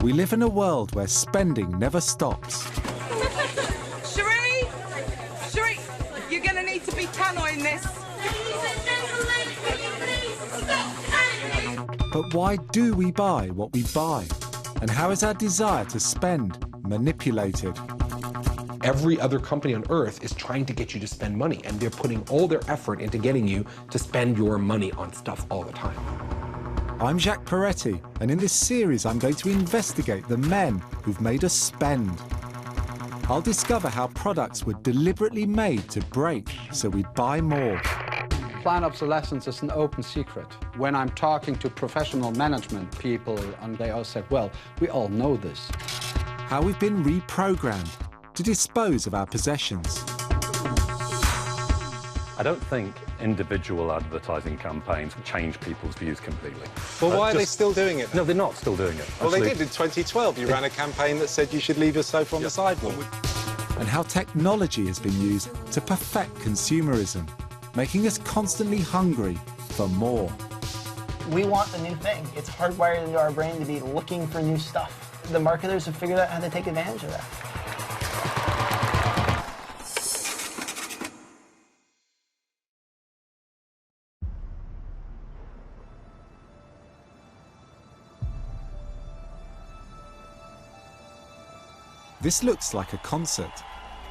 We live in a world where spending never stops. Cherie, you're going to need to be tannoying this. But why do we buy what we buy? And how is our desire to spend manipulated? Every other company on earth is trying to get you to spend money, and they're putting all their effort into getting you to spend your money on stuff all the time. I'm Jacques Peretti, and in this series I'm going to investigate the men who've made us spend. I'll discover how products were deliberately made to break so we buy more. Planned obsolescence is an open secret. When I'm talking to professional management people, and they all say, well, we all know this. How we've been reprogrammed to dispose of our possessions. I don't think individual advertising campaigns change people's views completely. Well, why are they still doing it then? No, they're not still doing it. Well, they did in 2012. You ran a campaign that said you should leave your sofa on the sidewalk. And how technology has been used to perfect consumerism, making us constantly hungry for more. We want the new thing. It's hardwired into our brain to be looking for new stuff. The marketers have figured out how to take advantage of that. This looks like a concert,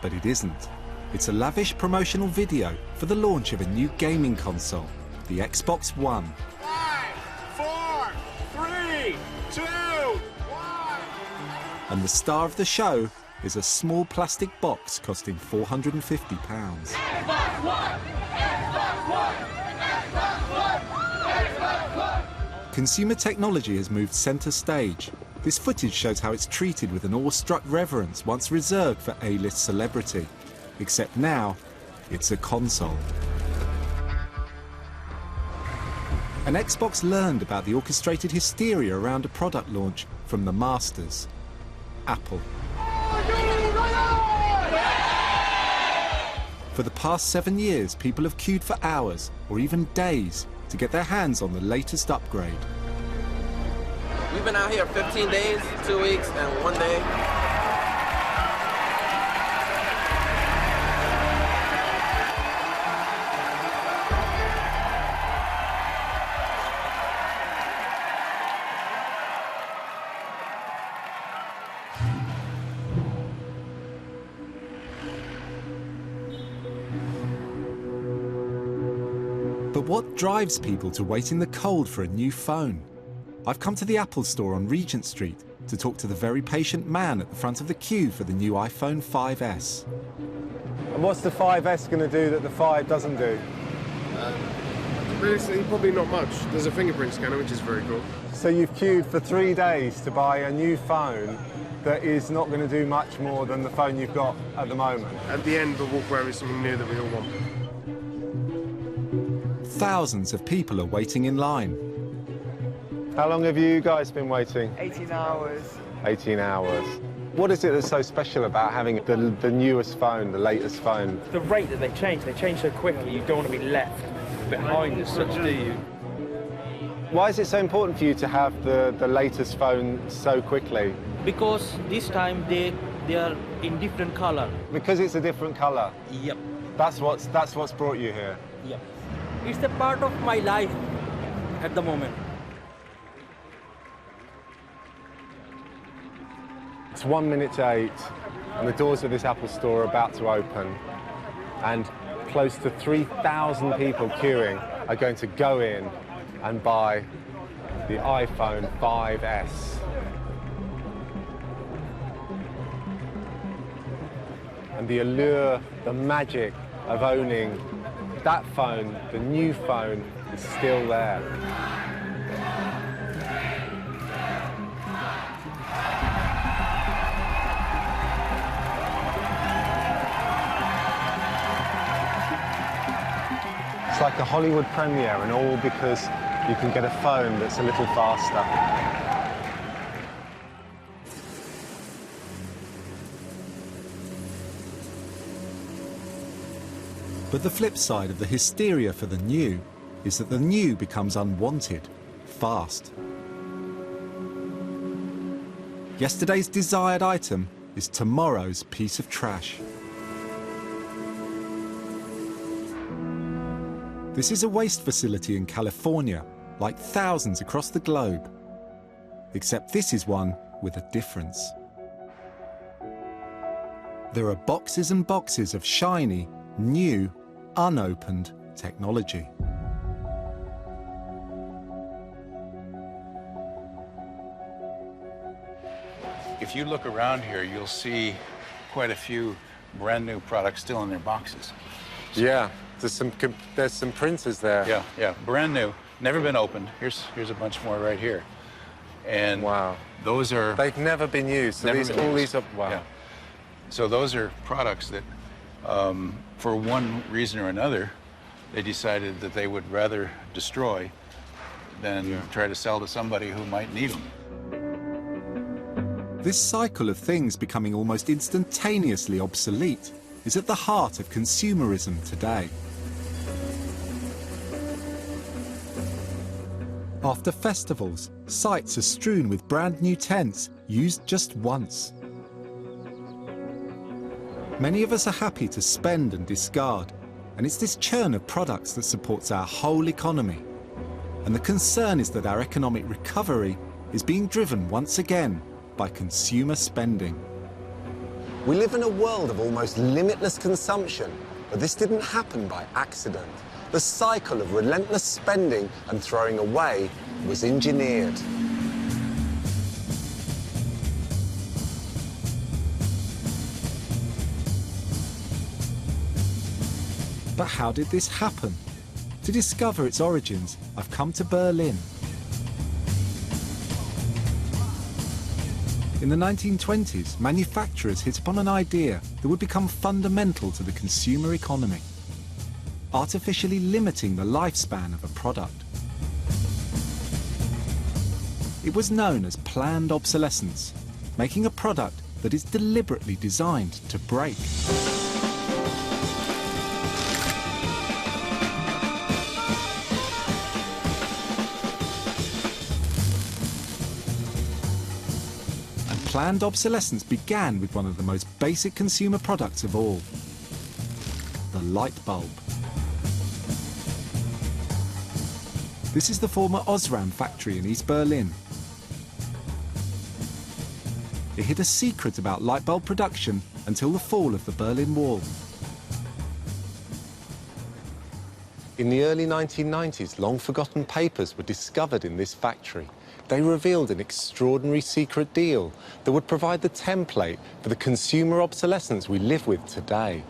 but it isn't. It's a lavish promotional video for the launch of a new gaming console, the Xbox One. 5, 4, 3, 2, 1. And the star of the show is a small plastic box costing £450. Xbox One! Xbox One! Xbox One! Xbox One! Consumer technology has moved centre stage. This footage shows how it's treated with an awestruck reverence once reserved for A-list celebrity. Except now, it's a console. And Xbox learned about the orchestrated hysteria around a product launch from the masters, Apple. For the past 7 years, people have queued for hours or even days to get their hands on the latest upgrade. We've been out here 15 days, 2 weeks, and 1 day. But what drives people to wait in the cold for a new phone? I've come to the Apple store on Regent Street to talk to the very patient man at the front of the queue for the new iPhone 5S. And what's the 5S going to do that the 5 doesn't do? Realistically, probably not much. There's a fingerprint scanner, which is very cool. So you've queued for 3 days to buy a new phone that is not going to do much more than the phone you've got at the moment. At the end, the walkway is something new that we all want. Thousands of people are waiting in line. How long have you guys been waiting? 18 hours. 18 hours. What is it that's so special about having the newest phone, the latest phone? The rate that they change so quickly, you don't want to be left behind as such, do you? Why is it so important for you to have the latest phone so quickly? Because this time they are in different color. Because it's a different color? Yep. That's what's brought you here? Yep. It's a part of my life at the moment. It's 8:01, and the doors of this Apple store are about to open, and close to 3,000 people queuing are going to go in and buy the iPhone 5S. And the allure, the magic of owning that phone, the new phone, is still there. It's like a Hollywood premiere, and all because you can get a phone that's a little faster. But the flip side of the hysteria for the new is that the new becomes unwanted, fast. Yesterday's desired item is tomorrow's piece of trash. This is a waste facility in California, like thousands across the globe. Except this is one with a difference. There are boxes and boxes of shiny, new, unopened technology. If you look around here, you'll see quite a few brand new products still in their boxes. Yeah, there's some printers there. Yeah, brand new, never been opened. Here's a bunch more right here. And wow, those are... They've never been used. So these are, wow. Yeah. So those are products that, for one reason or another, they decided that they would rather destroy than try to sell to somebody who might need them. This cycle of things becoming almost instantaneously obsolete is at the heart of consumerism today. After festivals, sites are strewn with brand new tents used just once. Many of us are happy to spend and discard, and it's this churn of products that supports our whole economy. And the concern is that our economic recovery is being driven once again by consumer spending. We live in a world of almost limitless consumption, but this didn't happen by accident. The cycle of relentless spending and throwing away was engineered. But how did this happen? To discover its origins, I've come to Berlin. In the 1920s, manufacturers hit upon an idea that would become fundamental to the consumer economy: artificially limiting the lifespan of a product. It was known as planned obsolescence, making a product that is deliberately designed to break. Planned obsolescence began with one of the most basic consumer products of all: the light bulb. This is the former Osram factory in East Berlin. It hid a secret about light bulb production until the fall of the Berlin Wall. In the early 1990s, long-forgotten papers were discovered in this factory. They revealed an extraordinary secret deal that would provide the template for the consumer obsolescence we live with today.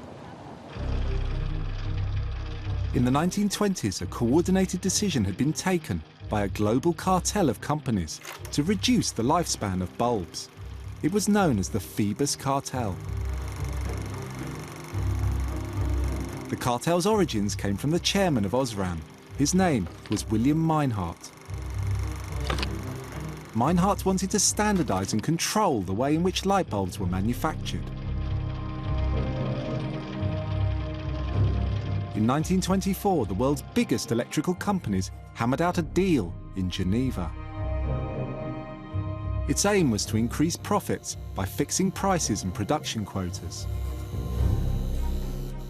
In the 1920s, a coordinated decision had been taken by a global cartel of companies to reduce the lifespan of bulbs. It was known as the Phoebus Cartel. The cartel's origins came from the chairman of Osram. His name was William Meinhardt. Meinhardt wanted to standardize and control the way in which light bulbs were manufactured. In 1924, the world's biggest electrical companies hammered out a deal in Geneva. Its aim was to increase profits by fixing prices and production quotas.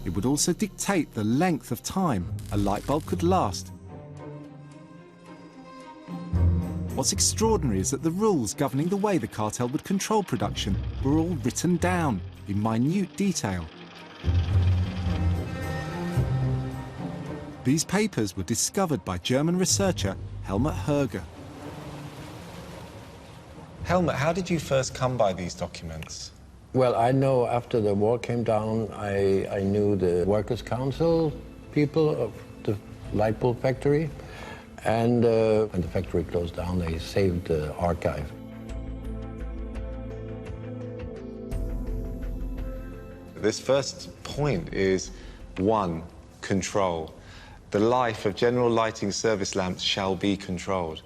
It would also dictate the length of time a light bulb could last. What's extraordinary is that the rules governing the way the cartel would control production were all written down in minute detail. These papers were discovered by German researcher Helmut Herger. Helmut, how did you first come by these documents? Well, I know after the war came down, I knew the Workers' Council people of the light bulb factory. And when the factory closed down, they saved the archive. This first point is, 1, control. The life of general lighting service lamps shall be controlled.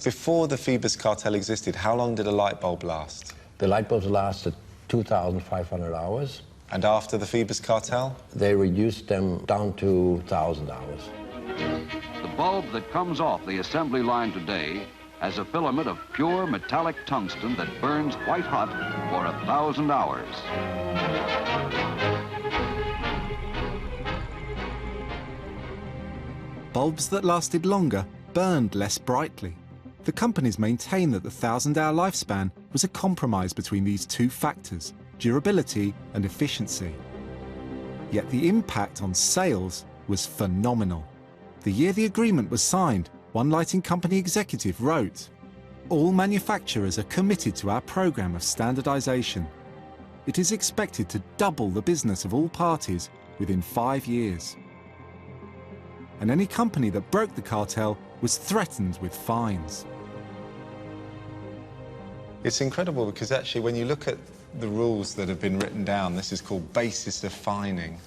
Before the Phoebus cartel existed, how long did a light bulb last? The light bulbs lasted 2,500 hours. And after the Phoebus cartel? They reduced them down to 1,000 hours. The bulb that comes off the assembly line today as a filament of pure metallic tungsten that burns white hot for 1,000 hours. Bulbs that lasted longer burned less brightly. The companies maintain that the 1,000-hour lifespan was a compromise between these two factors, durability and efficiency. Yet the impact on sales was phenomenal. The year the agreement was signed, one lighting company executive wrote, "All manufacturers are committed to our program of standardization. It is expected to double the business of all parties within 5 years." And any company that broke the cartel was threatened with fines. It's incredible because actually when you look at the rules that have been written down, this is called basis of fining.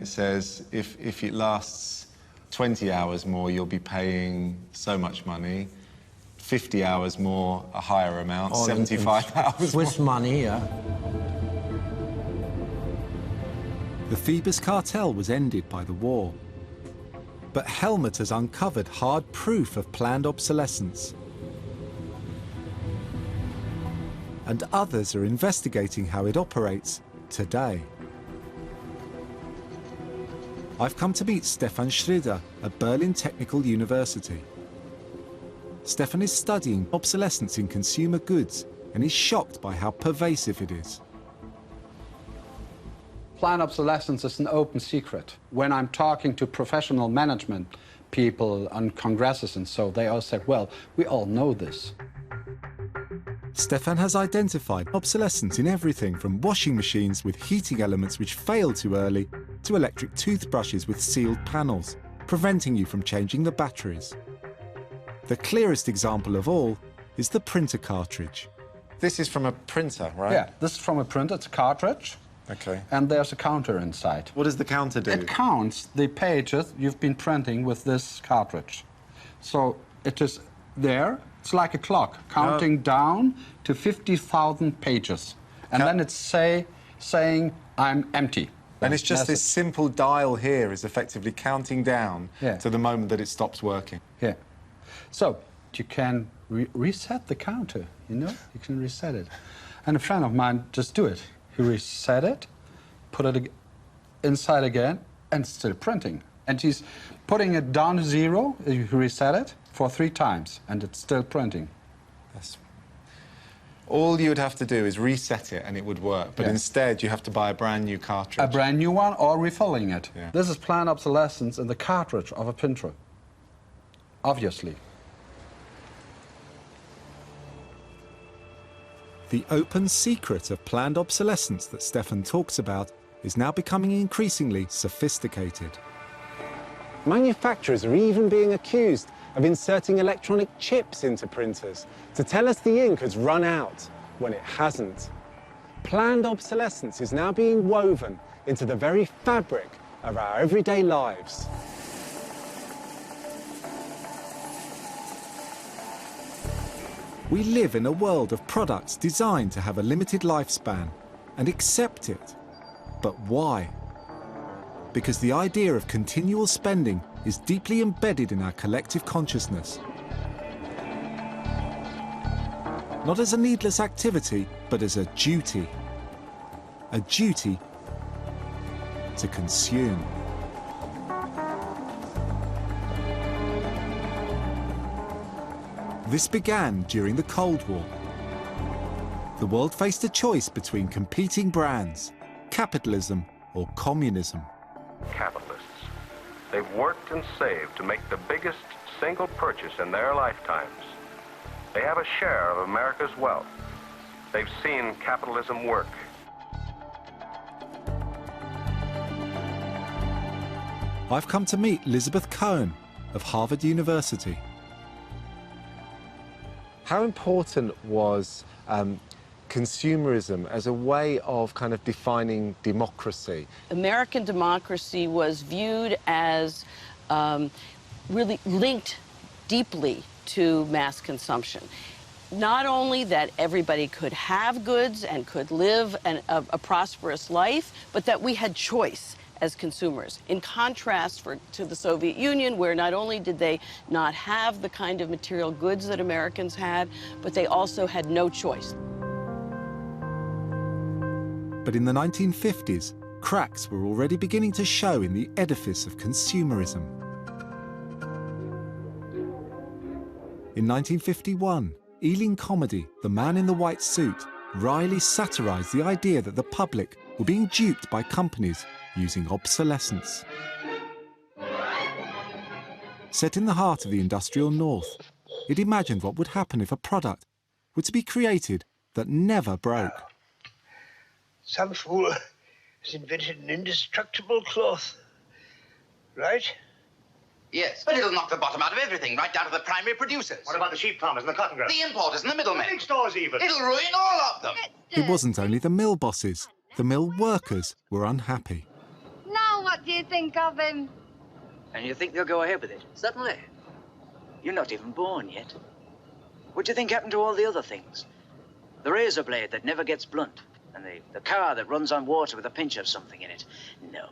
It says if it lasts 20 hours more, you'll be paying so much money. 50 hours more, a higher amount. 75 hours Swiss more. money, yeah. The Phoebus cartel was ended by the war. But Helmut has uncovered hard proof of planned obsolescence. And others are investigating how it operates today. I've come to meet Stefan Schrieder at Berlin Technical University. Stefan is studying obsolescence in consumer goods and is shocked by how pervasive it is. Planned obsolescence is an open secret. When I'm talking to professional management people on congresses and so, they all say, well, we all know this. Stefan has identified obsolescence in everything from washing machines with heating elements which fail too early to electric toothbrushes with sealed panels, preventing you from changing the batteries. The clearest example of all is the printer cartridge. This is from a printer, right? Yeah, this is from a printer, it's a cartridge. Okay. And there's a counter inside. What does the counter do? It counts the pages you've been printing with this cartridge. So it is there, it's like a clock, counting down to 50,000 pages. And then it's saying, I'm empty. And it's just this simple dial here is effectively counting down to the moment that it stops working. Yeah. So you can reset the counter, you know? You can reset it. And a friend of mine just do it. He reset it, put it inside again, and still printing. And he's putting it down to 0, you reset it for 3 times, and it's still printing. All you'd have to do is reset it and it would work, but instead you have to buy a brand new cartridge. A brand new one or refilling it. Yeah. This is planned obsolescence in the cartridge of a printer, obviously. The open secret of planned obsolescence that Stefan talks about is now becoming increasingly sophisticated. Manufacturers are even being accused of inserting electronic chips into printers to tell us the ink has run out when it hasn't. Planned obsolescence is now being woven into the very fabric of our everyday lives. We live in a world of products designed to have a limited lifespan and accept it. But why? Because the idea of continual spending is deeply embedded in our collective consciousness. Not as a needless activity, but as a duty. A duty to consume. This began during the Cold War. The world faced a choice between competing brands, capitalism or communism. Capitalists. They've worked and saved to make the biggest single purchase in their lifetimes. They have a share of America's wealth. They've seen capitalism work. I've come to meet Elizabeth Cohen of Harvard University. How important was consumerism as a way of kind of defining democracy? American democracy was viewed as really linked deeply to mass consumption. Not only that everybody could have goods and could live a prosperous life, but that we had choice as consumers, in contrast to the Soviet Union, where not only did they not have the kind of material goods that Americans had, but they also had no choice. But in the 1950s, cracks were already beginning to show in the edifice of consumerism. In 1951, Ealing comedy The Man in the White Suit wryly satirized the idea that the public were being duped by companies using obsolescence. Set in the heart of the industrial North, it imagined what would happen if a product were to be created that never broke. Some fool has invented an indestructible cloth, right? Yes, but it'll knock the bottom out of everything, right down to the primary producers. What about the sheep farmers and the cotton growers? The importers and the middlemen. The big stores even. It'll ruin all of them. It wasn't only the mill bosses. The mill workers were unhappy. Now what do you think of him? And you think they'll go ahead with it? Certainly. You're not even born yet. What do you think happened to all the other things? The razor blade that never gets blunt, and the car that runs on water with a pinch of something in it. No.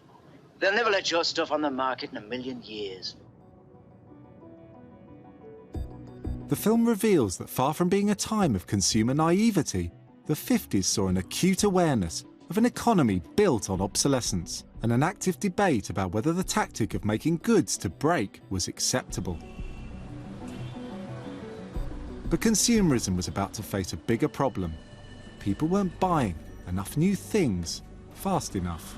They'll never let your stuff on the market in a million years. The film reveals that far from being a time of consumer naivety, the 50s saw an acute awareness of an economy built on obsolescence and an active debate about whether the tactic of making goods to break was acceptable. But consumerism was about to face a bigger problem. People weren't buying enough new things fast enough.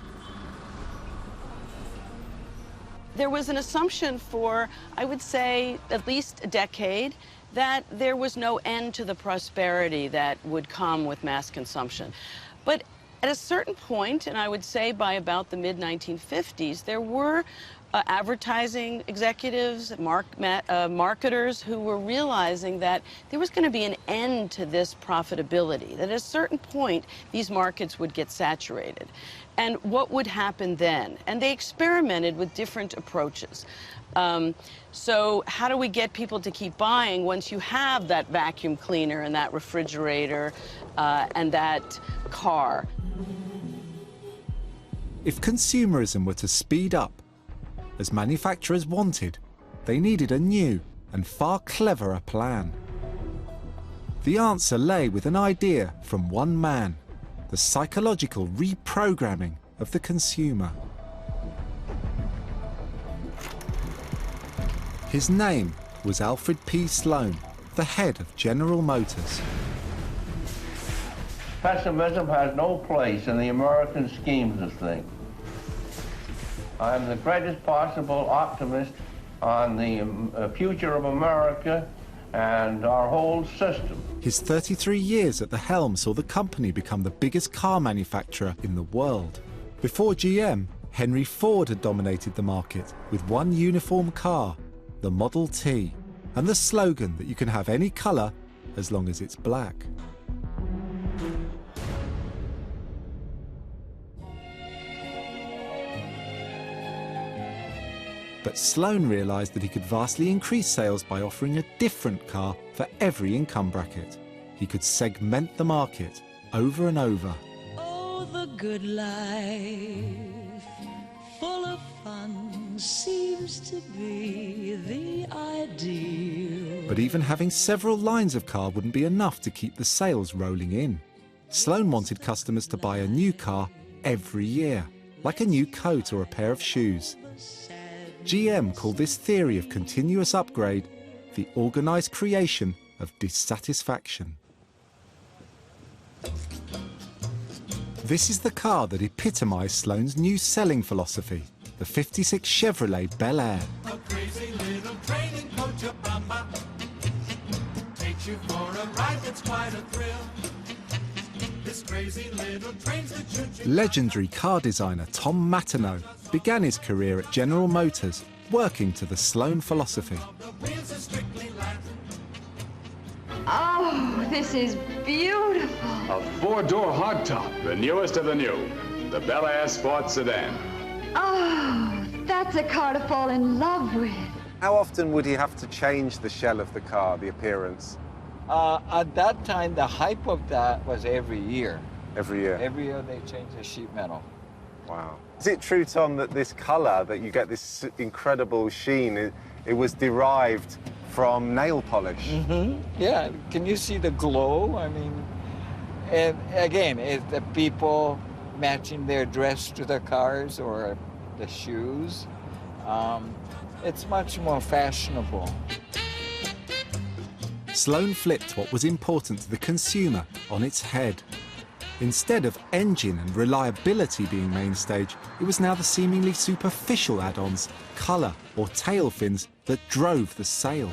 There was an assumption for, I would say, at least a decade, that there was no end to the prosperity that would come with mass consumption. But at a certain point, and I would say by about the mid-1950s, there were advertising executives, marketers who were realizing that there was going to be an end to this profitability, that at a certain point, these markets would get saturated. And what would happen then? And they experimented with different approaches. So how do we get people to keep buying once you have that vacuum cleaner and that refrigerator and that car? If consumerism were to speed up, as manufacturers wanted, they needed a new and far cleverer plan. The answer lay with an idea from one man, the psychological reprogramming of the consumer. His name was Alfred P. Sloan, the head of General Motors. Pessimism has no place in the American schemes of things. I am the greatest possible optimist on the future of America and our whole system. His 33 years at the helm saw the company become the biggest car manufacturer in the world. Before GM, Henry Ford had dominated the market with one uniform car, the Model T, and the slogan that you can have any colour as long as it's black. But Sloan realised that he could vastly increase sales by offering a different car for every income bracket. He could segment the market over and over. Oh, the good life, full of fun, seems to be the ideal. But even having several lines of car wouldn't be enough to keep the sales rolling in. Sloan wanted customers to buy a new car every year, like a new coat or a pair of shoes. GM called this theory of continuous upgrade the organised creation of dissatisfaction. This is the car that epitomised Sloan's new selling philosophy, the '56 Chevrolet Bel Air. A crazy little train in Cochabamba takes you for a ride that's quite a thrill. This crazy little train's the choo-choo. Legendary car designer Tom Matino began his career at General Motors, working to the Sloan philosophy. Oh, this is beautiful. A four-door hardtop, the newest of the new. The Bel Air Sport Sedan. Oh, that's a car to fall in love with. How often would he have to change the shell of the car, the appearance? At that time, the hype of that was every year. Every year? Every year they changed the sheet metal. Wow. Is it true, Tom, that this colour, that you get this incredible sheen, it was derived from nail polish? Yeah, can you see the glow? I mean, and again, it's the people matching their dress to their cars or the shoes. It's much more fashionable. Sloan flipped what was important to the consumer on its head. Instead of engine and reliability being main stage, it was now the seemingly superficial add-ons, colour or tail fins that drove the sale.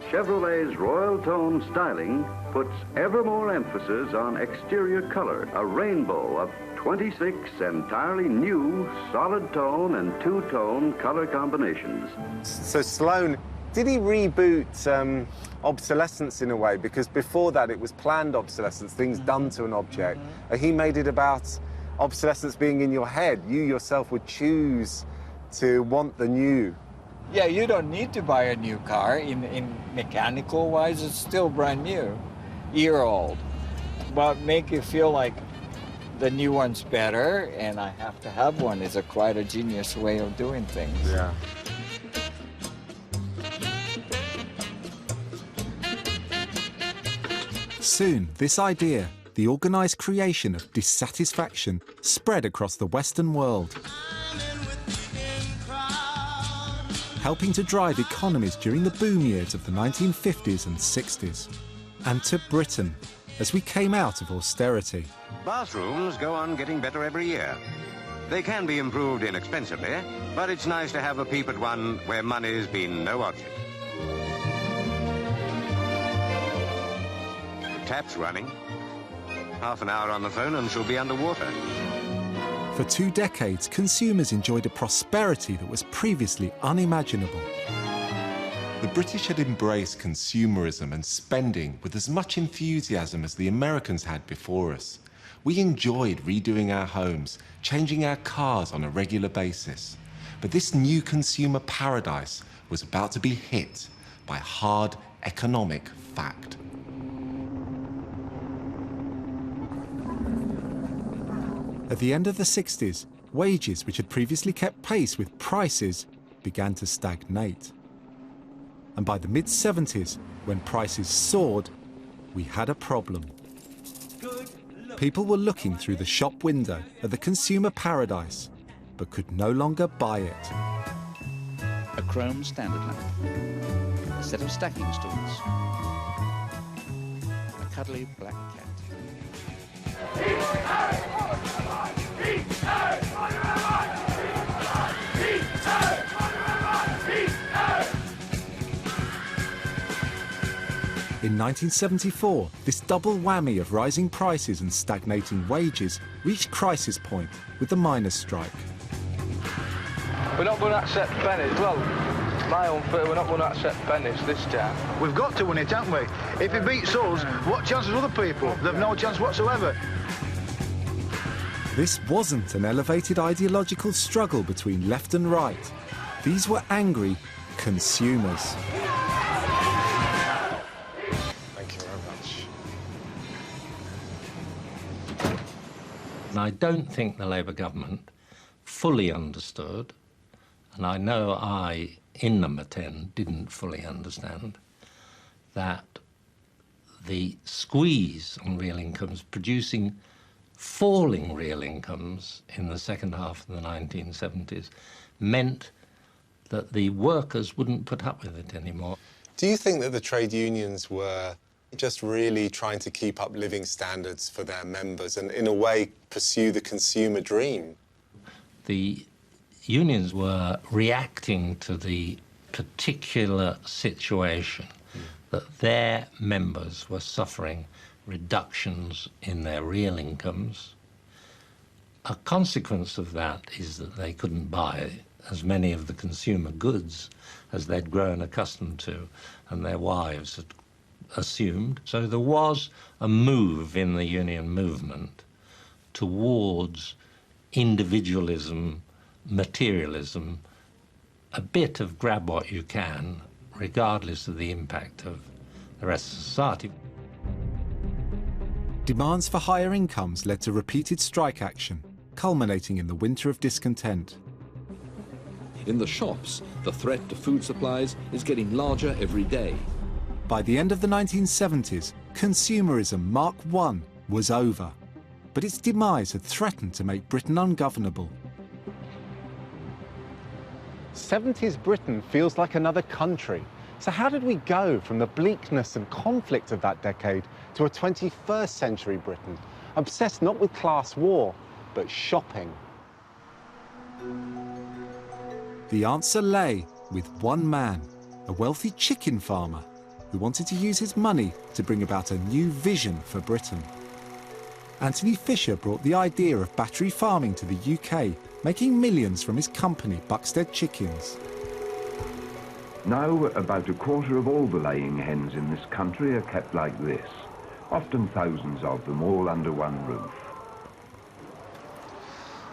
Chevrolet's Royal Tone styling puts ever more emphasis on exterior color, a rainbow of 26 entirely new solid tone and two-tone color combinations. So Sloan, did he reboot obsolescence in a way? Because before that it was planned obsolescence, things done to an object. And he made it about obsolescence being in your head. You yourself would choose to want the new. Yeah, you don't need to buy a new car. In mechanical wise, it's still brand new, year-old. But make you feel like the new one's better, and I have to have one is quite a genius way of doing things. Yeah. Soon, this idea, the organised creation of dissatisfaction, spread across the Western world, helping to drive economies during the boom years of the 1950s and 60s. And to Britain, as we came out of austerity. Bathrooms go on getting better every year. They can be improved inexpensively, but it's nice to have a peep at one where money's been no object. The tap's running. Half an hour on the phone and she'll be underwater. For 2 decades, consumers enjoyed a prosperity that was previously unimaginable. The British had embraced consumerism and spending with as much enthusiasm as the Americans had before us. We enjoyed redoing our homes, changing our cars on a regular basis. But this new consumer paradise was about to be hit by hard economic fact. At the end of the 60s, wages which had previously kept pace with prices began to stagnate. And by the mid-70s, when prices soared, we had a problem. People were looking through the shop window at the consumer paradise, but could no longer buy it. A chrome standard lamp, a set of stacking stools, a cuddly black cat. In 1974, this double whammy of rising prices and stagnating wages reached crisis point with the miners' strike. We're not going to accept pennies. Well, my own fear, we're not going to accept pennies this time. We've got to win it, haven't we? If it beats us, what chance has other people? They've no chance whatsoever. This wasn't an elevated ideological struggle between left and right. These were angry consumers. Thank you very much. And I don't think the Labour government fully understood, and I know I, in number 10, didn't fully understand, that the squeeze on real incomes, producing falling real incomes in the second half of the 1970s, meant that the workers wouldn't put up with it anymore. Do you think that the trade unions were just really trying to keep up living standards for their members and, in a way, pursue the consumer dream? The unions were reacting to the particular situation that their members were suffering reductions in their real incomes. A consequence of that is that they couldn't buy as many of the consumer goods as they'd grown accustomed to and their wives had assumed. So there was a move in the union movement towards individualism, materialism, a bit of grab what you can, regardless of the impact of the rest of society. Demands for higher incomes led to repeated strike action, culminating in the winter of discontent. In the shops, the threat to food supplies is getting larger every day. By the end of the 1970s, consumerism Mark I was over, but its demise had threatened to make Britain ungovernable. 70s Britain feels like another country. So how did we go from the bleakness and conflict of that decade to a 21st century Britain, obsessed not with class war, but shopping? The answer lay with one man, a wealthy chicken farmer, who wanted to use his money to bring about a new vision for Britain. Anthony Fisher brought the idea of battery farming to the UK, making millions from his company, Buxted Chickens. Now, about a quarter of all the laying hens in this country are kept like this, often thousands of them all under one roof.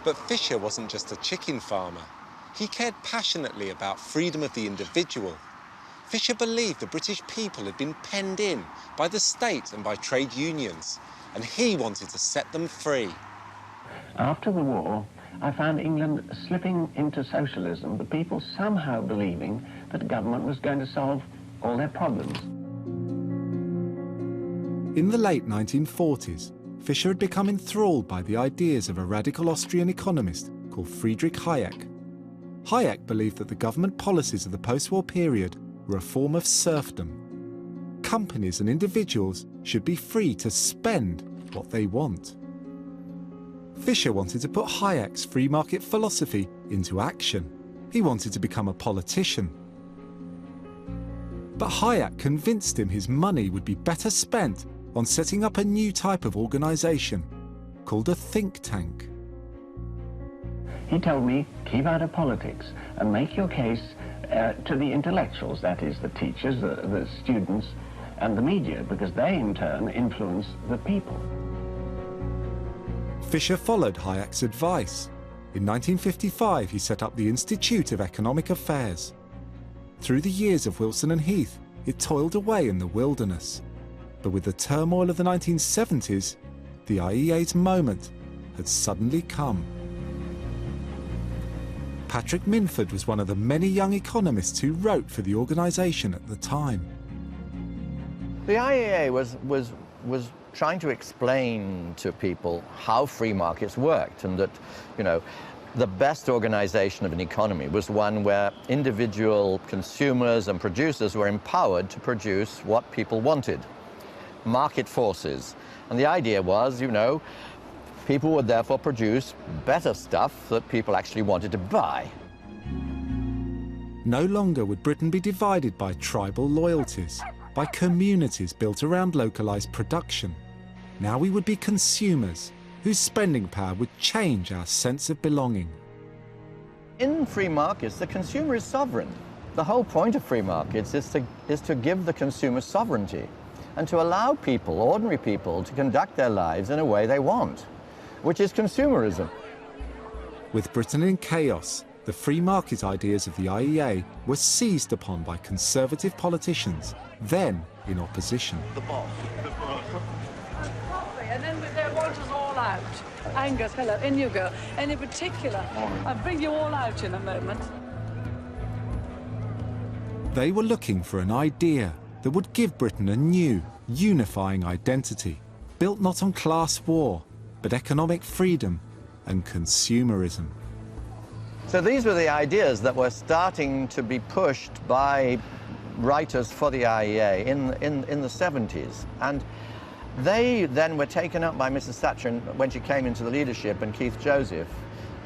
But Fisher wasn't just a chicken farmer. He cared passionately about freedom of the individual. Fisher believed the British people had been penned in by the state and by trade unions, and he wanted to set them free. After the war, I found England slipping into socialism, the people somehow believing that government was going to solve all their problems. In the late 1940s, Fisher had become enthralled by the ideas of a radical Austrian economist called Friedrich Hayek. Hayek believed that the government policies of the post-war period were a form of serfdom. Companies and individuals should be free to spend what they want. Fisher wanted to put Hayek's free market philosophy into action. He wanted to become a politician. But Hayek convinced him his money would be better spent on setting up a new type of organisation called a think tank. He told me, keep out of politics and make your case to the intellectuals, that is, the teachers, the students, and the media, because they in turn influence the people. Fisher followed Hayek's advice. In 1955, he set up the Institute of Economic Affairs. Through the years of Wilson and Heath, it toiled away in the wilderness. But with the turmoil of the 1970s, the IEA's moment had suddenly come. Patrick Minford was one of the many young economists who wrote for the organisation at the time. The IEA was trying to explain to people how free markets worked, and that, you know, the best organization of an economy was one where individual consumers and producers were empowered to produce what people wanted. Market forces. And the idea was, you know, people would therefore produce better stuff that people actually wanted to buy. No longer would Britain be divided by tribal loyalties, by communities built around localised production. Now we would be consumers, whose spending power would change our sense of belonging. In free markets, the consumer is sovereign. The whole point of free markets is to give the consumer sovereignty and to allow people, ordinary people, to conduct their lives in a way they want, which is consumerism. With Britain in chaos, the free market ideas of the IEA were seized upon by conservative politicians, then in opposition. And then they want us all out. Angus, hello, in you go. And in particular, I'll bring you all out in a moment. They were looking for an idea that would give Britain a new, unifying identity, built not on class war, but economic freedom and consumerism. So these were the ideas that were starting to be pushed by writers for the IEA in the 70s. And they then were taken up by Mrs. Thatcher when she came into the leadership, and Keith Joseph,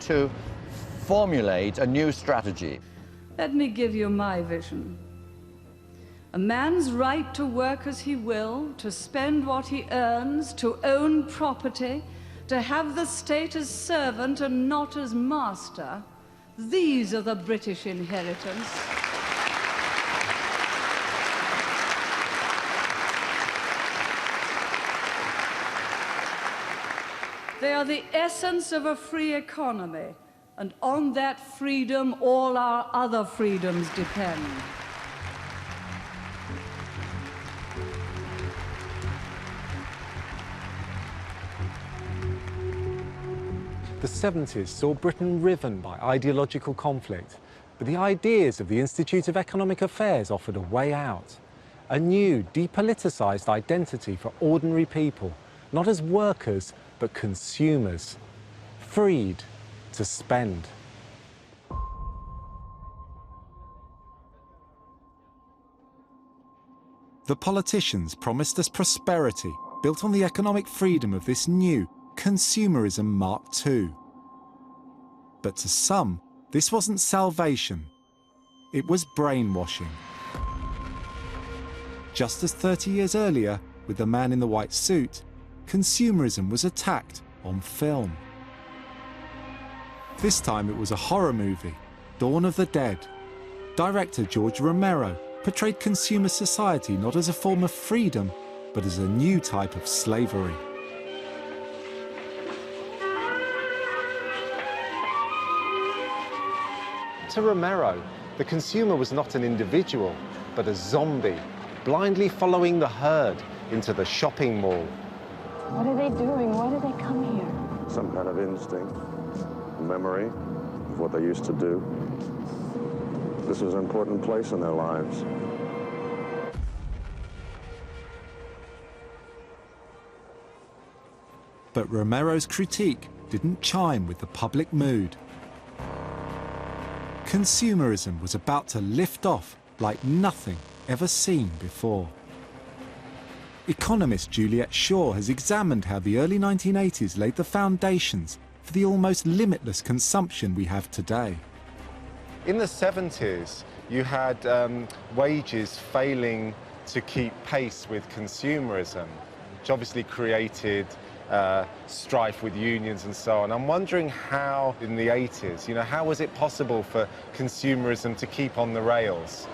to formulate a new strategy. Let me give you my vision. A man's right to work as he will, to spend what he earns, to own property, to have the state as servant and not as master. These are the British inheritance. They are the essence of a free economy, and on that freedom all our other freedoms depend. The 70s saw Britain riven by ideological conflict, but the ideas of the Institute of Economic Affairs offered a way out. A new, depoliticised identity for ordinary people, not as workers, but consumers, freed to spend. The politicians promised us prosperity, built on the economic freedom of this new consumerism Mark II. But to some, this wasn't salvation. It was brainwashing. Just as 30 years earlier, with the man in the white suit, consumerism was attacked on film. This time it was a horror movie, Dawn of the Dead. Director George Romero portrayed consumer society not as a form of freedom, but as a new type of slavery. To Romero, the consumer was not an individual, but a zombie, blindly following the herd into the shopping mall. What are they doing? Why did they come here? Some kind of instinct, memory of what they used to do. This was an important place in their lives. But Romero's critique didn't chime with the public mood. Consumerism was about to lift off like nothing ever seen before. Economist Juliet Shaw has examined how the early 1980s laid the foundations for the almost limitless consumption we have today. In the 70s, you had wages failing to keep pace with consumerism, which obviously created strife with unions and so on. I'm wondering how, in the 80s, how was it possible for consumerism to keep on the rails?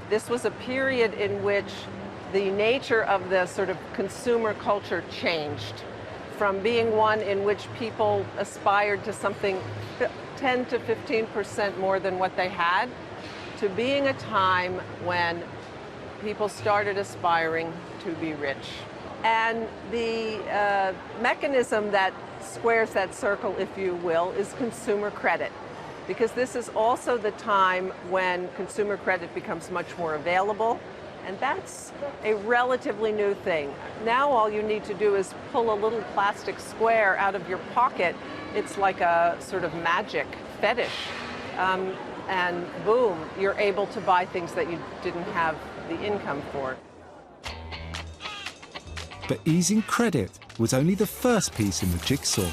This was a period in which the nature of the sort of consumer culture changed from being one in which people aspired to something 10 to 15% more than what they had, to being a time when people started aspiring to be rich. And the mechanism that squares that circle, if you will, is consumer credit. Because this is also the time when consumer credit becomes much more available, and that's a relatively new thing. Now all you need to do is pull a little plastic square out of your pocket. It's like a sort of magic fetish. And boom, you're able to buy things that you didn't have the income for. But easing credit was only the first piece in the jigsaw.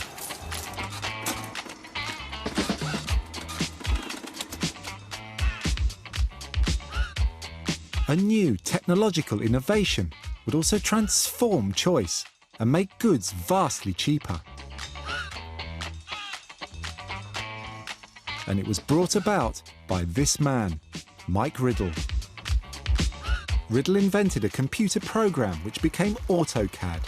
A new technological innovation would also transform choice and make goods vastly cheaper. And it was brought about by this man, Mike Riddle. Riddle invented a computer program which became AutoCAD.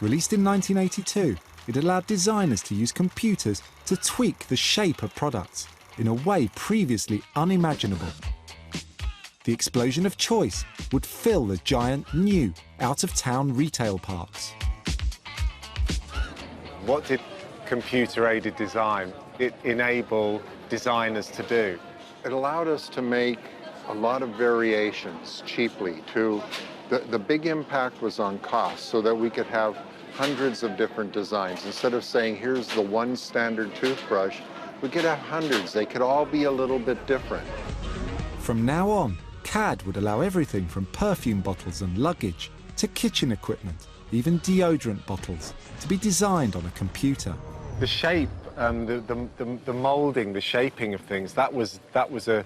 Released in 1982, it allowed designers to use computers to tweak the shape of products in a way previously unimaginable. The explosion of choice would fill the giant new out-of-town retail parks. What did computer-aided design enable designers to do? It allowed us to make a lot of variations cheaply. The big impact was on cost, so that we could have hundreds of different designs. Instead of saying, here's the one standard toothbrush, we could have hundreds. They could all be a little bit different. From now on, CAD would allow everything from perfume bottles and luggage to kitchen equipment, even deodorant bottles, to be designed on a computer. The shape, the moulding, the shaping of things, that was a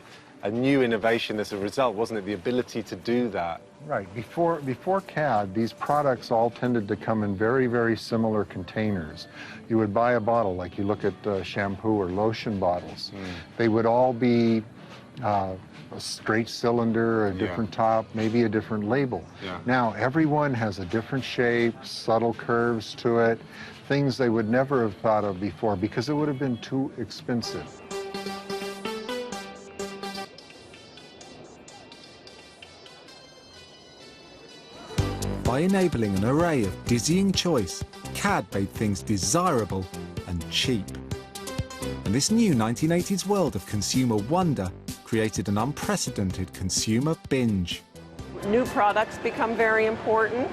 new innovation as a result, wasn't it? The ability to do that. Right. Before CAD, these products all tended to come in very, very similar containers. You would buy a bottle, like you look at shampoo or lotion bottles. They would all be a straight cylinder, a different top, maybe a different label. Now, everyone has a different shape, subtle curves to it, things they would never have thought of before because it would have been too expensive. By enabling an array of dizzying choice, CAD made things desirable and cheap. And this new 1980s world of consumer wonder created an unprecedented consumer binge. New products become very important.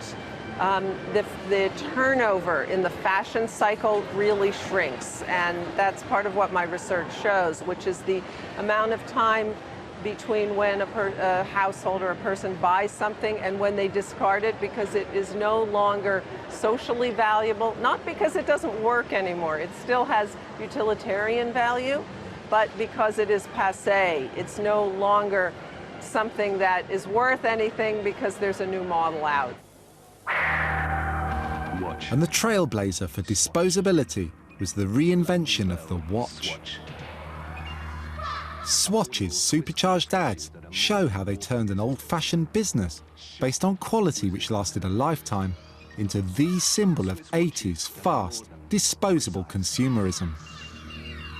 The turnover in the fashion cycle really shrinks, and that's part of what my research shows, which is the amount of time between when a household or a person buys something and when they discard it, because it is no longer socially valuable, not because it doesn't work anymore. It still has utilitarian value, but because it is passé. It's no longer something that is worth anything because there's a new model out. And the trailblazer for disposability was the reinvention of the watch. Swatch's supercharged ads show how they turned an old-fashioned business based on quality which lasted a lifetime into the symbol of 80s fast, disposable consumerism.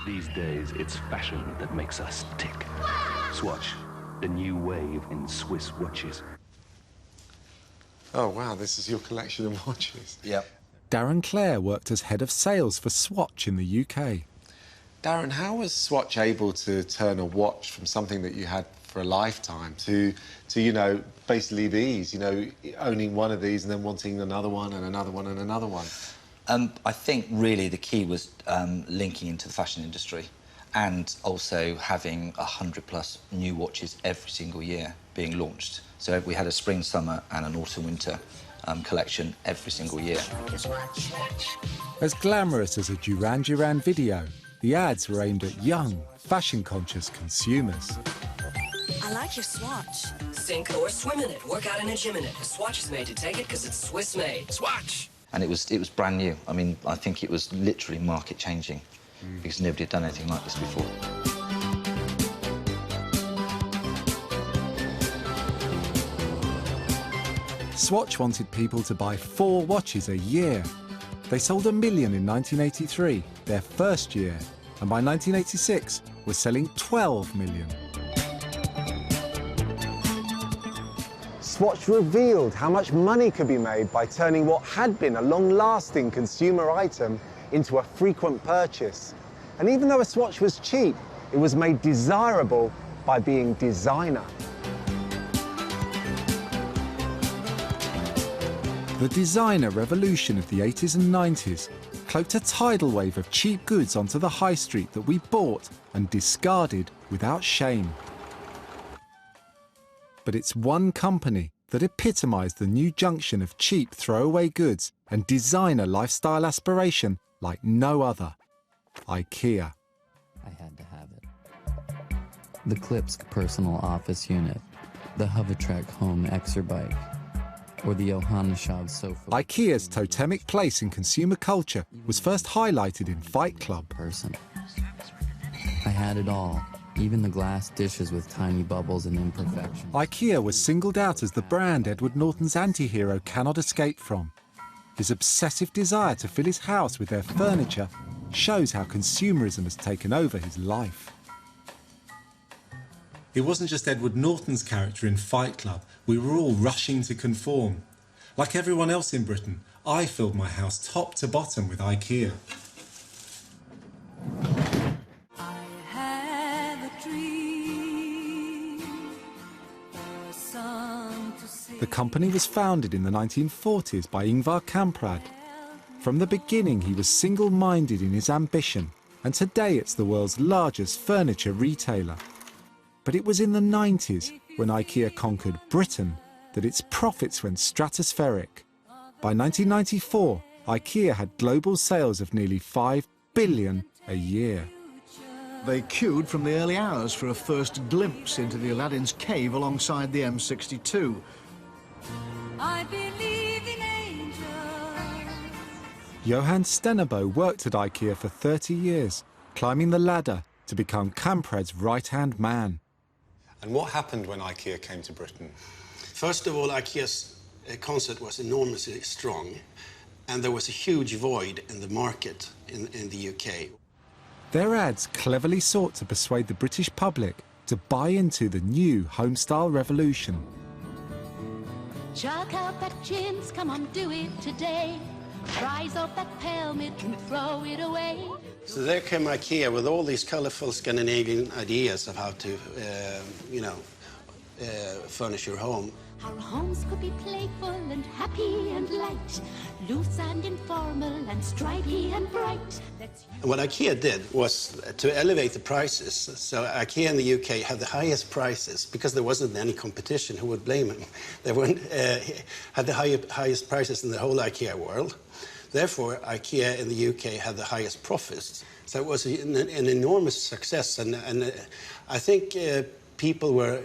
These days, it's fashion that makes us tick. Swatch, the new wave in Swiss watches. Oh, wow, this is your collection of watches. Yep. Darren Clare worked as head of sales for Swatch in the UK. Darren, how was Swatch able to turn a watch from something that you had for a lifetime to you know, basically these, you know, owning one of these and then wanting another one and another one and another one? I think really the key was linking into the fashion industry and also having 100+ new watches every single year being launched. So we had a spring, summer and an autumn, winter collection every single year. As glamorous as a Duran Duran video, the ads were aimed at young, fashion-conscious consumers. I like your Swatch. Sink or swim in it, work out in a gym in it. A Swatch is made to take it because it's Swiss-made. Swatch! And it was brand new. I mean, I think it was literally market-changing because nobody had done anything like this before. Swatch wanted people to buy 4 watches a year. They sold 1 million in 1983, their first year, and by 1986 were selling 12 million. Swatch revealed how much money could be made by turning what had been a long-lasting consumer item into a frequent purchase. And even though a Swatch was cheap, it was made desirable by being designer. The designer revolution of the 80s and 90s cloaked a tidal wave of cheap goods onto the high street that we bought and discarded without shame. But it's one company that epitomised the new junction of cheap throwaway goods and designer lifestyle aspiration like no other: IKEA. I had to have it. The Klipsk personal office unit, the Hovertrack home exerbike, or the Johanneshav sofa. IKEA's totemic place in consumer culture was first highlighted in Fight Club. I had it all, even the glass dishes with tiny bubbles and imperfections. IKEA was singled out as the brand Edward Norton's anti-hero cannot escape from. His obsessive desire to fill his house with their furniture shows how consumerism has taken over his life. It wasn't just Edward Norton's character in Fight Club. We were all rushing to conform. Like everyone else in Britain, I filled my house top to bottom with IKEA. The company was founded in the 1940s by Ingvar Kamprad. From the beginning, he was single-minded in his ambition, and today it's the world's largest furniture retailer. But it was in the 90s, when IKEA conquered Britain, that its profits went stratospheric. By 1994, IKEA had global sales of nearly $5 billion a year. They queued from the early hours for a first glimpse into the Aladdin's cave alongside the M62. I believe in angels. Johan Stenebo worked at IKEA for 30 years, climbing the ladder to become Kamprad's right-hand man. And what happened when IKEA came to Britain? First of all, IKEA's concept was enormously strong, and there was a huge void in the market in the UK. Their ads cleverly sought to persuade the British public to buy into the new homestyle revolution. Chalk out that chins, come on, do it today. Rise up that helmet and throw it away. So there came IKEA with all these colorful Scandinavian ideas of how to, furnish your home. Our homes could be playful and happy and light, loose and informal and stripy and bright. And what IKEA did was to elevate the prices. So IKEA in the UK had the highest prices because there wasn't any competition. Who would blame them? They weren't, had the highest prices in the whole IKEA world. Therefore, IKEA in the UK had the highest profits. So it was an enormous success. And I think people were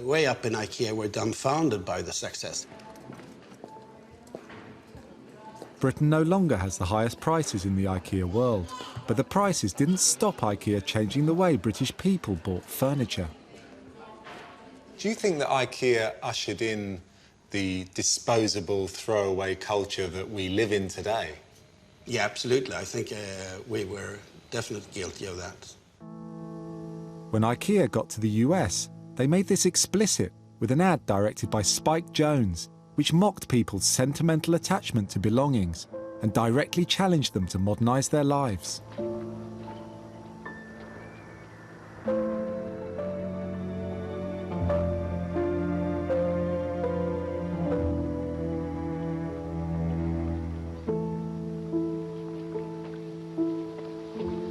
way up in IKEA were dumbfounded by the success. Britain no longer has the highest prices in the IKEA world, but the prices didn't stop IKEA changing the way British people bought furniture. Do you think that IKEA ushered in the disposable, throwaway culture that we live in today? Yeah, absolutely. I think we were definitely guilty of that. When IKEA got to the US, they made this explicit with an ad directed by Spike Jonze, which mocked people's sentimental attachment to belongings and directly challenged them to modernise their lives.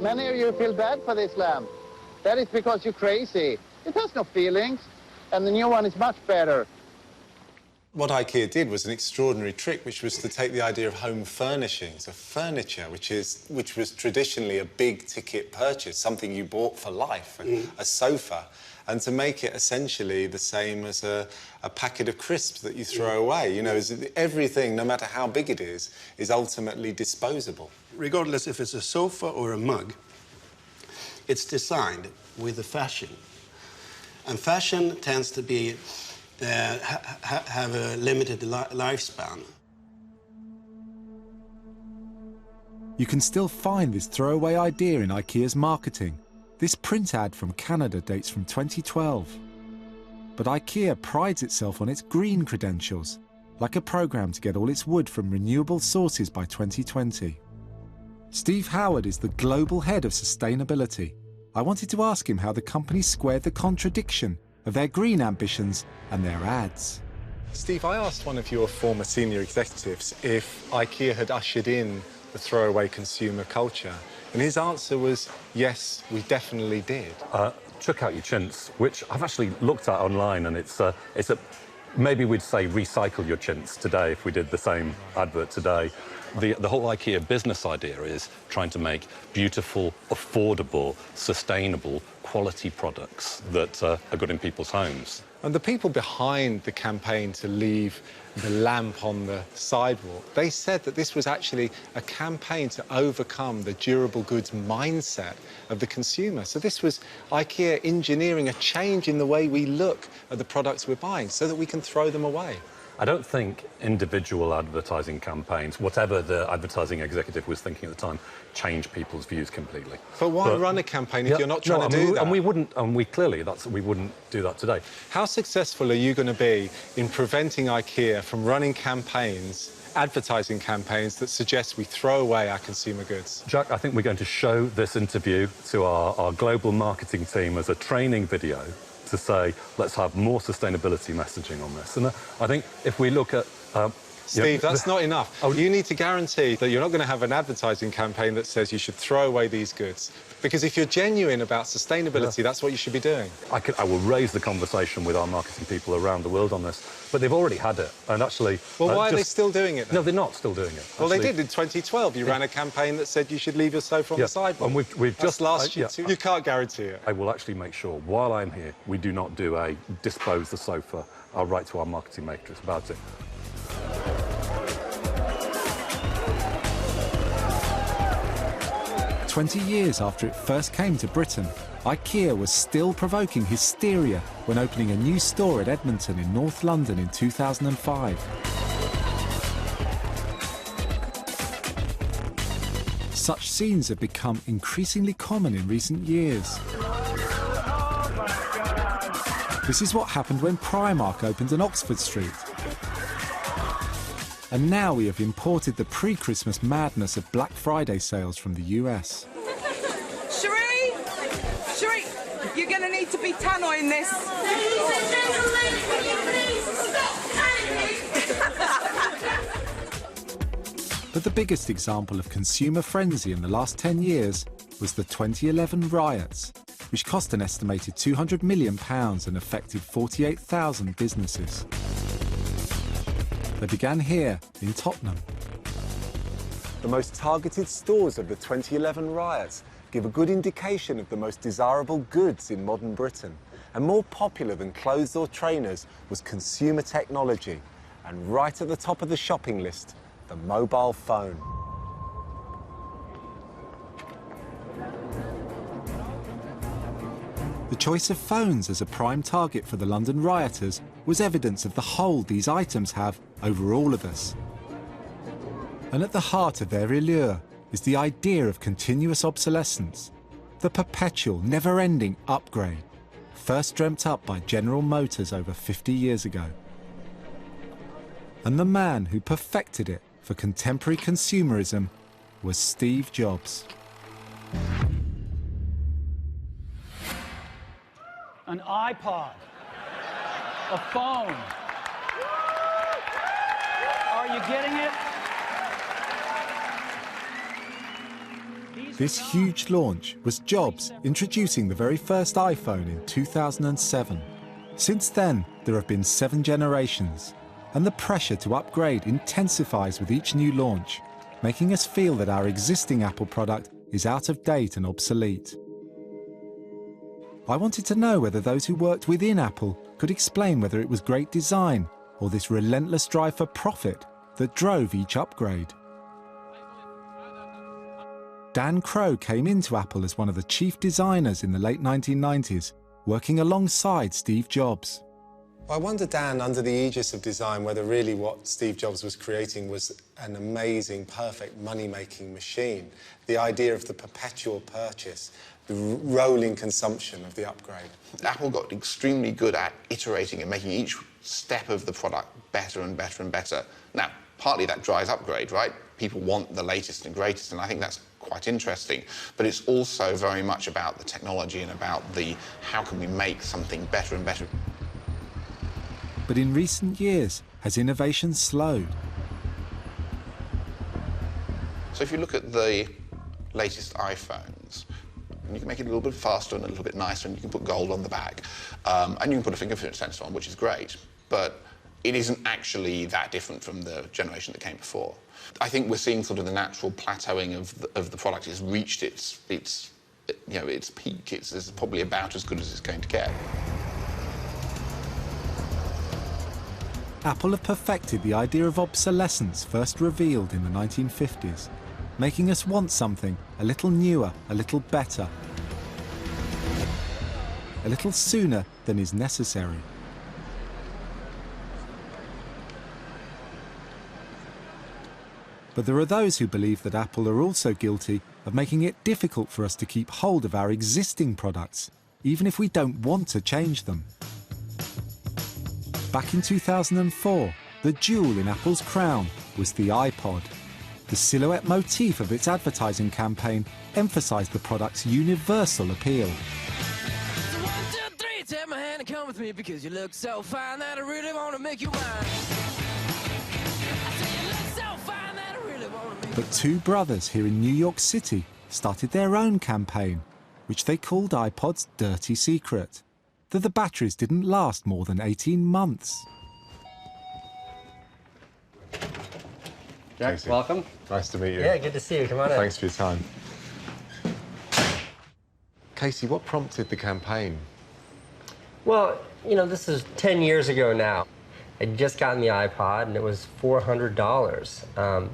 Many of you feel bad for this lamp. That is because you're crazy. It has no feelings, and the new one is much better. What IKEA did was an extraordinary trick, which was to take the idea of home furnishings, of furniture, which was traditionally a big-ticket purchase, something you bought for life, a sofa, and to make it essentially the same as a packet of crisps that you throw away. You know, everything, no matter how big it is ultimately disposable. Regardless if it's a sofa or a mug, it's designed with a fashion. And fashion tends to be have a limited lifespan. You can still find this throwaway idea in IKEA's marketing. This print ad from Canada dates from 2012. But IKEA prides itself on its green credentials, like a programme to get all its wood from renewable sources by 2020. Steve Howard is the global head of sustainability. I wanted to ask him how the company squared the contradiction of their green ambitions and their ads. Steve, I asked one of your former senior executives if IKEA had ushered in the throwaway consumer culture, and his answer was, yes, we definitely did. Chuck out your chintz, which I've actually looked at online, and maybe we'd say recycle your chintz today if we did the same advert today. The whole IKEA business idea is trying to make beautiful, affordable, sustainable, quality products that are good in people's homes. And the people behind the campaign to leave the lamp on the sidewalk, they said that this was actually a campaign to overcome the durable goods mindset of the consumer. So this was IKEA engineering a change in the way we look at the products we're buying so that we can throw them away. I don't think individual advertising campaigns, whatever the advertising executive was thinking at the time, change people's views completely. But why run a campaign if you're not trying to do that? And we wouldn't do that today. How successful are you going to be in preventing IKEA from running campaigns, advertising campaigns that suggest we throw away our consumer goods? Jack, I think we're going to show this interview to our global marketing team as a training video to say, let's have more sustainability messaging on this. And I think if we look at... Steve, that's not enough. You need to guarantee that you're not going to have an advertising campaign that says you should throw away these goods. Because if you're genuine about sustainability, that's what you should be doing. I will raise the conversation with our marketing people around the world on this, but they've already had it. And actually... Well, why are they still doing it then? No, they're not still doing it. Well, they did in 2012. You ran a campaign that said you should leave your sofa on the sidewalk. And we've just... last year too. You can't guarantee it. I will actually make sure, while I'm here, we do not do a dispose the sofa. I'll write to our marketing matrix about it. "20 years after it first came to Britain, IKEA was still provoking hysteria when opening a new store at Edmonton in North London in 2005. Such scenes have become increasingly common in recent years. This is what happened when Primark opened on Oxford Street. And now we have imported the pre-Christmas madness of Black Friday sales from the US. Cherie! Cherie, you're going to need to be tannoying this. Ladies and gentlemen, will you please stop But the biggest example of consumer frenzy in the last 10 years was the 2011 riots, which cost an estimated £200 million and affected 48,000 businesses. They began here in Tottenham. The most targeted stores of the 2011 riots give a good indication of the most desirable goods in modern Britain. And more popular than clothes or trainers was consumer technology. And right at the top of the shopping list, the mobile phone. The choice of phones as a prime target for the London rioters was evidence of the hold these items have over all of us. And at the heart of their allure is the idea of continuous obsolescence, the perpetual, never-ending upgrade, first dreamt up by General Motors over 50 years ago. And the man who perfected it for contemporary consumerism was Steve Jobs. An iPod, a phone. Are you getting it? This huge launch was Jobs introducing the very first iPhone in 2007. Since then, there have been 7 generations, and the pressure to upgrade intensifies with each new launch, making us feel that our existing Apple product is out of date and obsolete. I wanted to know whether those who worked within Apple could explain whether it was great design or this relentless drive for profit that drove each upgrade. Dan Crow came into Apple as one of the chief designers in the late 1990s, working alongside Steve Jobs. I wonder, Dan, under the aegis of design, whether really what Steve Jobs was creating was an amazing, perfect money-making machine. The idea of the perpetual purchase, the rolling consumption of the upgrade. Apple got extremely good at iterating and making each step of the product better and better and better. Now, partly that drives upgrade, right? People want the latest and greatest, and I think that's quite interesting. But it's also very much about the technology and about the how can we make something better and better. But in recent years, has innovation slowed? So if you look at the latest iPhones, you can make it a little bit faster and a little bit nicer, and you can put gold on the back, and you can put a fingerprint sensor on, which is great, but it isn't actually that different from the generation that came before. I think we're seeing sort of the natural plateauing of the product. It's reached its peak. It's probably about as good as it's going to get. Apple have perfected the idea of obsolescence first revealed in the 1950s, making us want something a little newer, a little better, a little sooner than is necessary. But there are those who believe that Apple are also guilty of making it difficult for us to keep hold of our existing products, even if we don't want to change them. Back in 2004, the jewel in Apple's crown was the iPod. The silhouette motif of its advertising campaign emphasised the product's universal appeal. So 1, 2, 3, take my hand and come with me because you look so fine that I really want to make you mine. I say you look so fine that I really want to make you. But 2 brothers here in New York City started their own campaign, which they called iPod's Dirty Secret, that the batteries didn't last more than 18 months. Jack, welcome. Nice to meet you. Yeah, good to see you. Come on in. Thanks for your time. Casey, what prompted the campaign? Well, you know, this is 10 years ago now. I'd just gotten the iPod, and it was $400.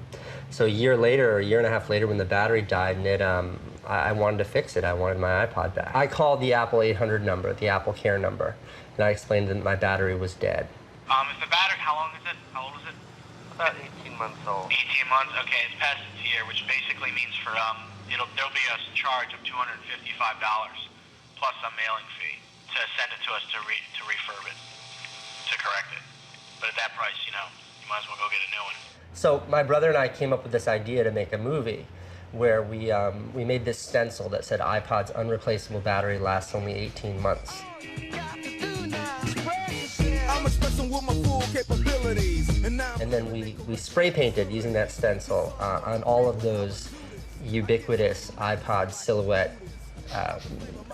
So a year later, or a year and a half later, when the battery died, and I wanted to fix it. I wanted my iPod back. I called the Apple 800 number, the Apple Care number, and I explained that my battery was dead. If the battery, how long is it? How old is it? About 18 months old. 18 months. Okay, it's past its year, which basically means for there'll be a charge of $255 plus a mailing fee to send it to us to refurb it, to correct it. But at that price, you know, you might as well go get a new one. So my brother and I came up with this idea to make a movie where we made this stencil that said iPod's unreplaceable battery lasts only 18 months. And then we spray painted using that stencil on all of those ubiquitous iPod silhouette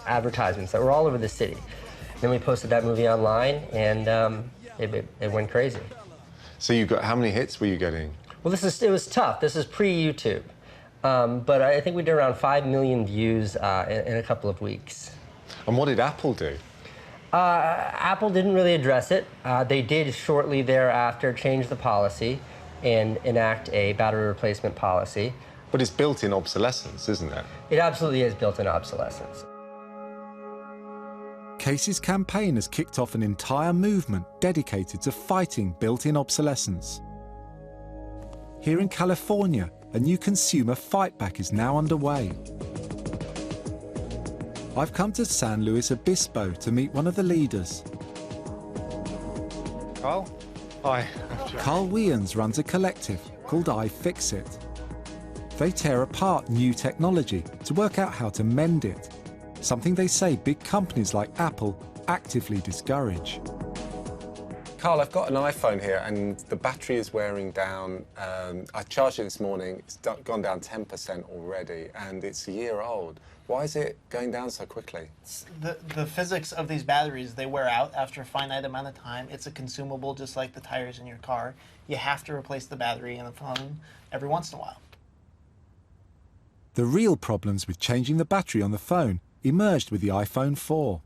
advertisements that were all over the city. Then we posted that movie online, and it went crazy. So you got, how many hits were you getting? Well, it was tough. This is pre-YouTube. But I think we did around 5 million views in a couple of weeks. And what did Apple do? Apple didn't really address it. They did shortly thereafter change the policy and enact a battery replacement policy. But it's built-in obsolescence, isn't it? It absolutely is built-in obsolescence. Casey's campaign has kicked off an entire movement dedicated to fighting built-in obsolescence. Here in California, a new consumer fightback is now underway. I've come to San Luis Obispo to meet one of the leaders. Carl? Hi. Carl Wiens runs a collective called iFixit. They tear apart new technology to work out how to mend it, something they say big companies like Apple actively discourage. Carl, I've got an iPhone here and the battery is wearing down. I charged it this morning, it's gone down 10% already, and it's a year old. Why is it going down so quickly? The physics of these batteries, they wear out after a finite amount of time. It's a consumable, just like the tires in your car. You have to replace the battery in the phone every once in a while. The real problems with changing the battery on the phone emerged with the iPhone 4.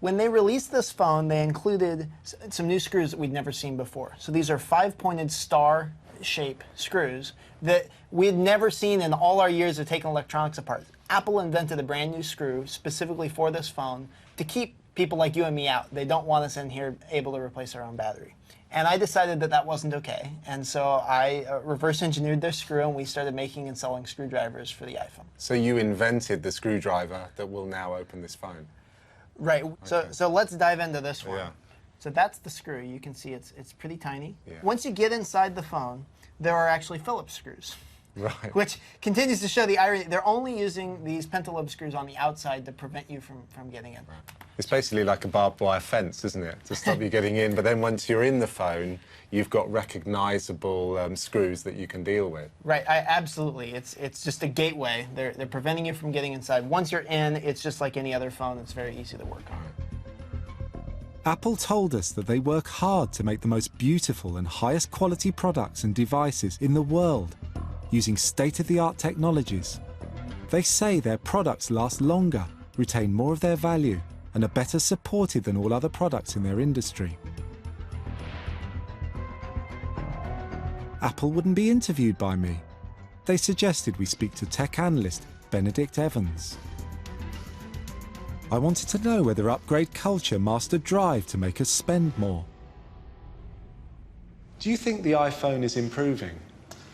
When they released this phone, they included some new screws that we'd never seen before. So these are 5-pointed star shape screws that we had never seen in all our years of taking electronics apart. Apple invented a brand new screw specifically for this phone to keep people like you and me out. They don't want us in here able to replace our own battery. And I decided that that wasn't okay. And so I reverse engineered their screw, and we started making and selling screwdrivers for the iPhone. So you invented the screwdriver that will now open this phone? Right. Okay. So let's dive into this one. Yeah. So that's the screw. You can see it's pretty tiny. Yeah. Once you get inside the phone, there are actually Phillips screws. Right. Which continues to show the irony. They're only using these pentalobe screws on the outside to prevent you from getting in. Right. It's basically like a barbed wire fence, isn't it, to stop you getting in. But then once you're in the phone, you've got recognizable screws that you can deal with. Right, absolutely. It's just a gateway. They're preventing you from getting inside. Once you're in, it's just like any other phone. It's very easy to work on. Apple told us that they work hard to make the most beautiful and highest quality products and devices in the world, using state-of-the-art technologies. They say their products last longer, retain more of their value, and are better supported than all other products in their industry. Apple wouldn't be interviewed by me. They suggested we speak to tech analyst Benedict Evans. I wanted to know whether upgrade culture mastered drive to make us spend more. Do you think the iPhone is improving?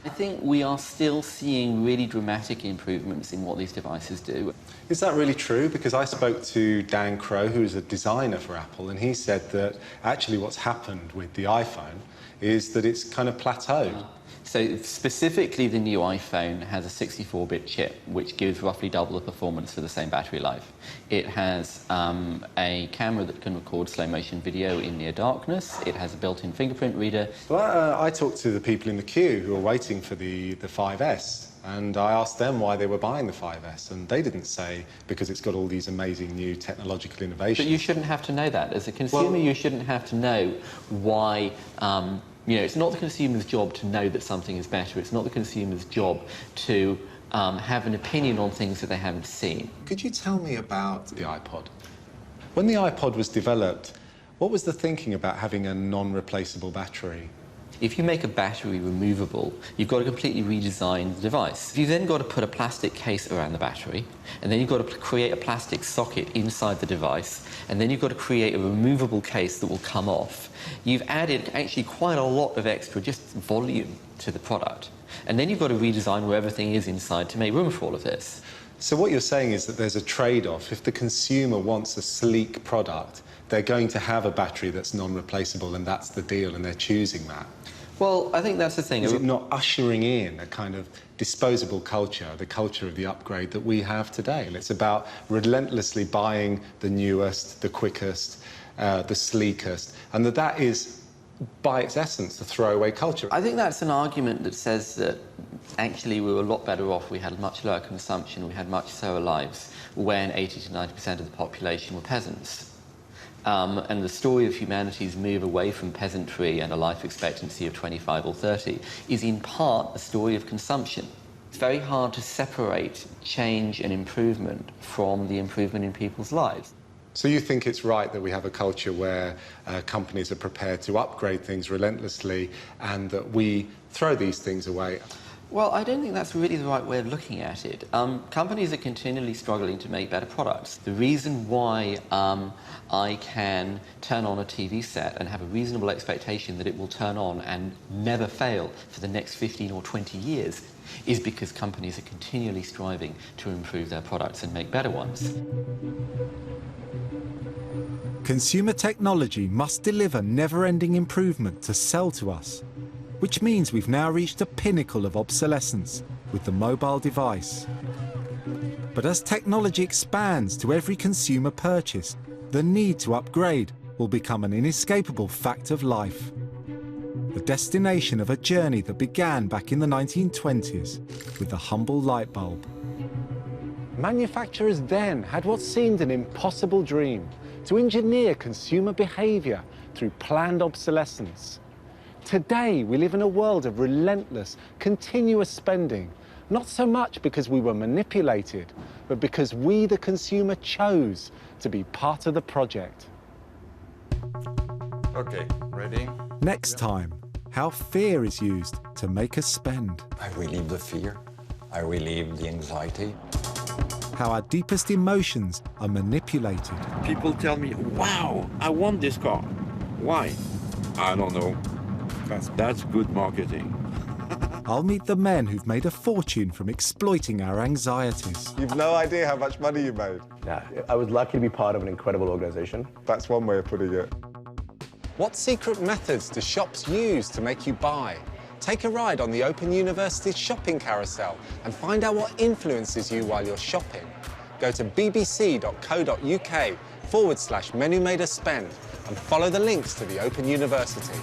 I think we are still seeing really dramatic improvements in what these devices do. Is that really true? Because I spoke to Dan Crow, who is a designer for Apple, and he said that actually what's happened with the iPhone is that it's kind of plateaued. So specifically, the new iPhone has a 64-bit chip, which gives roughly double the performance for the same battery life. It has a camera that can record slow-motion video in near darkness. It has a built-in fingerprint reader. Well, I talked to the people in the queue who were waiting for the 5S, and I asked them why they were buying the 5S, and they didn't say because it's got all these amazing new technological innovations. But you shouldn't have to know that. As a consumer, you shouldn't have to know why. You know, it's not the consumer's job to know that something is better. It's not the consumer's job to have an opinion on things that they haven't seen. Could you tell me about the iPod? When the iPod was developed, what was the thinking about having a non-replaceable battery? If you make a battery removable, you've got to completely redesign the device. You've then got to put a plastic case around the battery, and then you've got to create a plastic socket inside the device, and then you've got to create a removable case that will come off. You've added actually quite a lot of extra just volume to the product. And then you've got to redesign where everything is inside to make room for all of this. So what you're saying is that there's a trade-off. If the consumer wants a sleek product, they're going to have a battery that's non-replaceable and that's the deal and they're choosing that? Well, I think that's the thing. Is it not ushering in a kind of disposable culture, the culture of the upgrade that we have today? And it's about relentlessly buying the newest, the quickest, the sleekest, and that is, by its essence, the throwaway culture. I think that's an argument that says that actually we were a lot better off, we had much lower consumption, we had much slower lives when 80 to 90% of the population were peasants. And the story of humanity's move away from peasantry and a life expectancy of 25 or 30 is in part a story of consumption. It's very hard to separate change and improvement from the improvement in people's lives. So you think it's right that we have a culture where companies are prepared to upgrade things relentlessly and that we throw these things away? Well, I don't think that's really the right way of looking at it. Companies are continually struggling to make better products. The reason why I can turn on a TV set and have a reasonable expectation that it will turn on and never fail for the next 15 or 20 years is because companies are continually striving to improve their products and make better ones. Consumer technology must deliver never-ending improvement to sell to us, which means we've now reached a pinnacle of obsolescence with the mobile device. But as technology expands to every consumer purchase, the need to upgrade will become an inescapable fact of life. The destination of a journey that began back in the 1920s with the humble light bulb. Manufacturers then had what seemed an impossible dream: to engineer consumer behaviour through planned obsolescence. Today, we live in a world of relentless, continuous spending, not so much because we were manipulated, but because we, the consumer, chose to be part of the project. Okay, ready? Next time, how fear is used to make us spend. I relieve the fear. I relieve the anxiety. How our deepest emotions are manipulated. People tell me, wow, I want this car. Why? I don't know. That's good marketing. I'll meet the men who've made a fortune from exploiting our anxieties. You've no idea how much money you made. Yeah, I was lucky to be part of an incredible organization. That's one way of putting it. What secret methods do shops use to make you buy? Take a ride on the Open University's shopping carousel and find out what influences you while you're shopping. Go to bbc.co.uk/menu made us spend and follow the links to the Open University.